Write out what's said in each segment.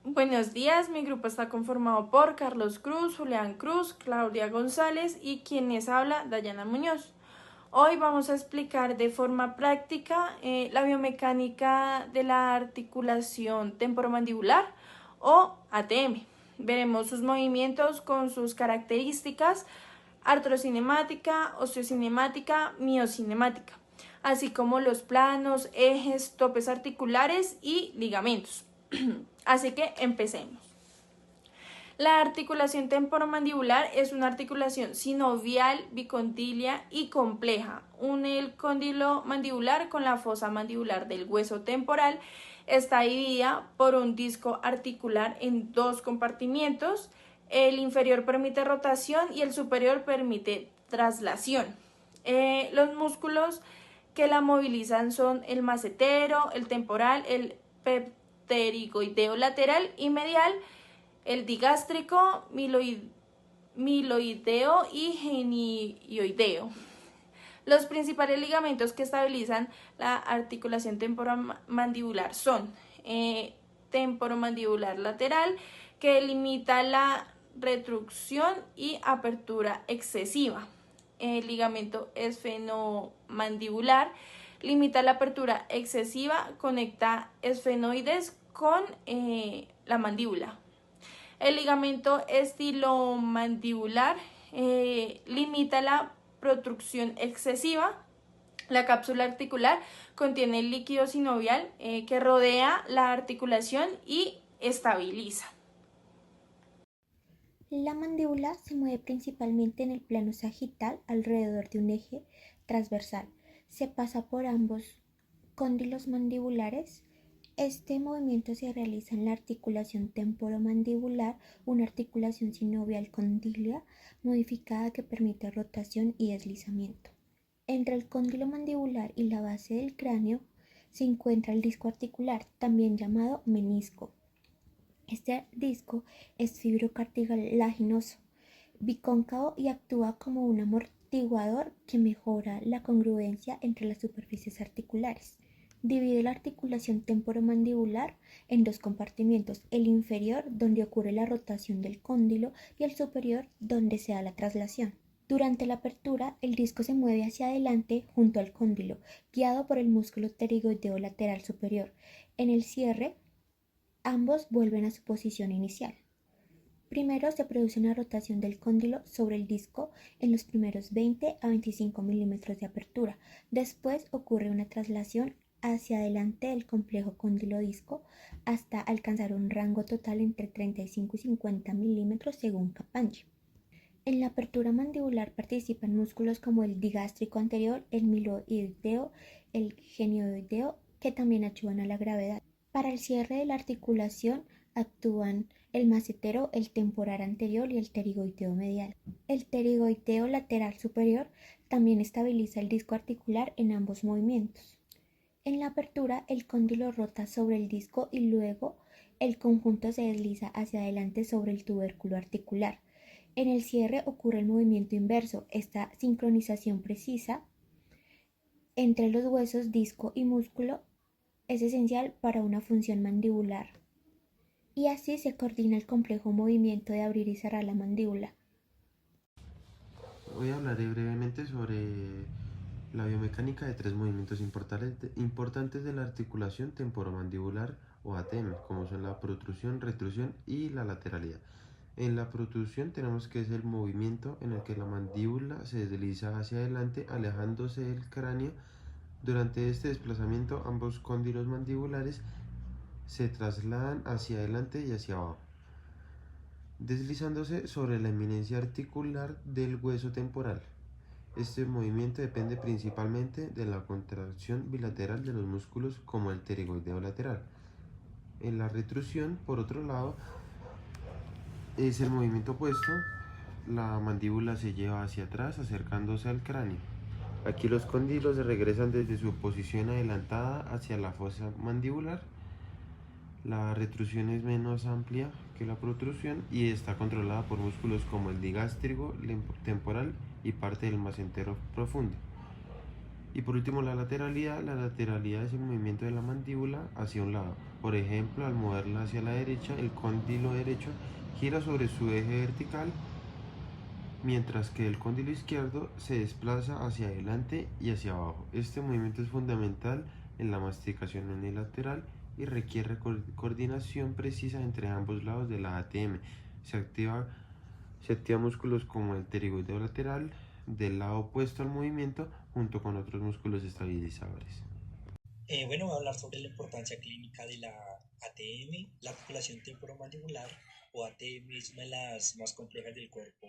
Buenos días, mi grupo está conformado por Carlos Cruz, Julián Cruz, Claudia González y quien les habla, Dayana Muñoz. Hoy vamos a explicar de forma práctica la biomecánica de la articulación temporomandibular o ATM. Veremos sus movimientos con sus características artrocinemática, osteocinemática, miocinemática, así como los planos, ejes, topes articulares y ligamentos. Así que empecemos. La articulación temporomandibular es una articulación sinovial, bicondilia y compleja. Une el cóndilo mandibular con la fosa mandibular del hueso temporal. Está dividida por un disco articular en dos compartimientos. El inferior permite rotación y el superior permite traslación. Los músculos que la movilizan son el macetero, el temporal, el pterigoideo lateral y medial, el digástrico, miloideo y genioideo. Los principales ligamentos que estabilizan la articulación temporomandibular son temporomandibular lateral, que limita la retrucción y apertura excesiva. El ligamento esfenomandibular limita la apertura excesiva, conecta esfenoides con la mandíbula. El ligamento estilomandibular limita la protrucción excesiva. La cápsula articular contiene el líquido sinovial que rodea la articulación y estabiliza. La mandíbula se mueve principalmente en el plano sagital alrededor de un eje transversal. Se pasa por ambos cóndilos mandibulares. Este movimiento se realiza en la articulación temporomandibular, una articulación sinovial condilia modificada que permite rotación y deslizamiento. Entre el cóndilo mandibular y la base del cráneo se encuentra el disco articular, también llamado menisco. Este disco es fibrocartilaginoso, bicóncavo y actúa como un amortiguador que mejora la congruencia entre las superficies articulares. Divide la articulación temporomandibular en dos compartimientos, el inferior donde ocurre la rotación del cóndilo y el superior donde se da la traslación. Durante la apertura, el disco se mueve hacia adelante junto al cóndilo, guiado por el músculo pterigoideo lateral superior. En el cierre, ambos vuelven a su posición inicial. Primero se produce una rotación del cóndilo sobre el disco en los primeros 20 a 25 milímetros de apertura. Después ocurre una traslación hacia adelante del complejo cóndilo-disco hasta alcanzar un rango total entre 35 y 50 milímetros según Capanghi. En la apertura mandibular participan músculos como el digástrico anterior, el miloideo, el genioideo, que también ayudan a la gravedad. Para el cierre de la articulación actúan el macetero, el temporal anterior y el pterigoideo medial. El pterigoideo lateral superior también estabiliza el disco articular en ambos movimientos. En la apertura, el cóndilo rota sobre el disco y luego el conjunto se desliza hacia adelante sobre el tubérculo articular. En el cierre ocurre el movimiento inverso. Esta sincronización precisa entre los huesos, disco y músculo es esencial para una función mandibular. Y así se coordina el complejo movimiento de abrir y cerrar la mandíbula. Hoy hablaré brevemente sobre la biomecánica de tres movimientos importantes de la articulación temporomandibular o ATM, como son la protrusión, retrusión y la lateralidad. En la protrusión tenemos que es el movimiento en el que la mandíbula se desliza hacia adelante alejándose del cráneo. Durante este desplazamiento ambos cóndilos mandibulares se trasladan hacia adelante y hacia abajo, deslizándose sobre la eminencia articular del hueso temporal. Este movimiento depende principalmente de la contracción bilateral de los músculos como el pterigoideo lateral. En la retrusión, por otro lado, es el movimiento opuesto. La mandíbula se lleva hacia atrás acercándose al cráneo. Aquí los cóndilos se regresan desde su posición adelantada hacia la fosa mandibular. La retrusión es menos amplia que la protrusión y está controlada por músculos como el digástrico temporal y parte del macetero profundo. Y por último, la lateralidad. La lateralidad es el movimiento de la mandíbula hacia un lado. Por ejemplo, al moverla hacia la derecha, el cóndilo derecho gira sobre su eje vertical, mientras que el cóndilo izquierdo se desplaza hacia adelante y hacia abajo. Este movimiento es fundamental en la masticación unilateral y requiere coordinación precisa entre ambos lados de la ATM. Se activa músculos como el pterigoideo lateral del lado opuesto al movimiento junto con otros músculos estabilizadores. Bueno, voy a hablar sobre la importancia clínica de la ATM. La articulación temporomandibular o ATM es una de las más complejas del cuerpo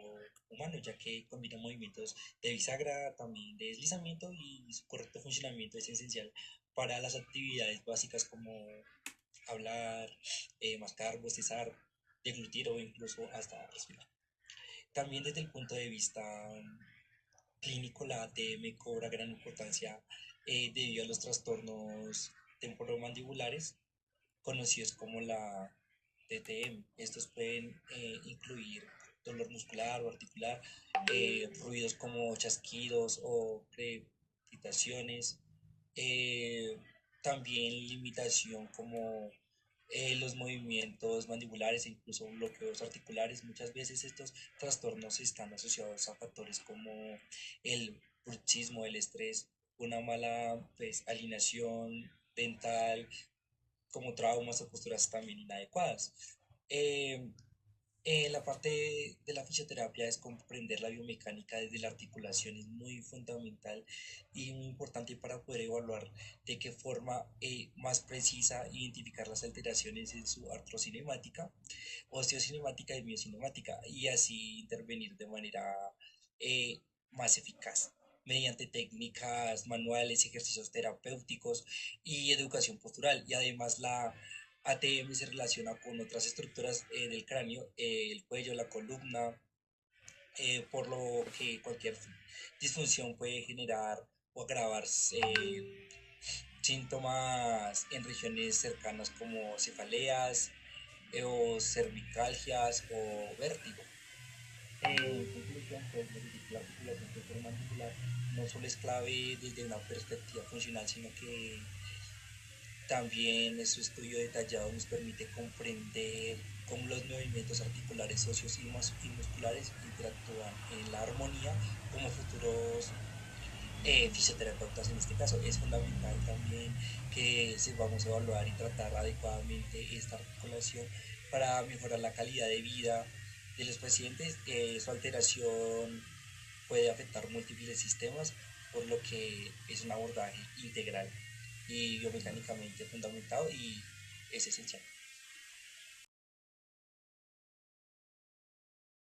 humano, ya que combina movimientos de bisagra, también de deslizamiento, y su correcto funcionamiento es esencial para las actividades básicas como hablar, mascar, bostezar, deglutir o incluso hasta respirar. También desde el punto de vista clínico, la ATM cobra gran importancia debido a los trastornos temporomandibulares conocidos como la TTM. Estos pueden incluir dolor muscular o articular, ruidos como chasquidos o crepitaciones, también limitación como los movimientos mandibulares e incluso bloqueos articulares. Muchas veces estos trastornos están asociados a factores como el bruxismo, el estrés, una mala alineación dental, como traumas o posturas también inadecuadas. Eh, la parte de la fisioterapia es comprender la biomecánica desde la articulación, es muy fundamental y muy importante para poder evaluar de qué forma más precisa identificar las alteraciones en su artrocinemática, osteocinemática y miocinemática, y así intervenir de manera eh, más eficaz mediante técnicas manuales, ejercicios terapéuticos y educación postural. Y además la ATM se relaciona con otras estructuras del cráneo, el cuello, la columna, por lo que cualquier disfunción puede generar o agravar síntomas en regiones cercanas como cefaleas, o cervicalgias o vértigo. En conclusión, pues la articulación temporomandibular no solo es clave desde una perspectiva funcional, sino que también su estudio detallado nos permite comprender cómo los movimientos articulares, óseos y musculares interactúan en la armonía como futuros fisioterapeutas. En este caso es fundamental también que sepamos evaluar y tratar adecuadamente esta articulación para mejorar la calidad de vida de los pacientes. Su alteración puede afectar múltiples sistemas, por lo que es un abordaje integral y biomecánicamente fundamentado y es esencial.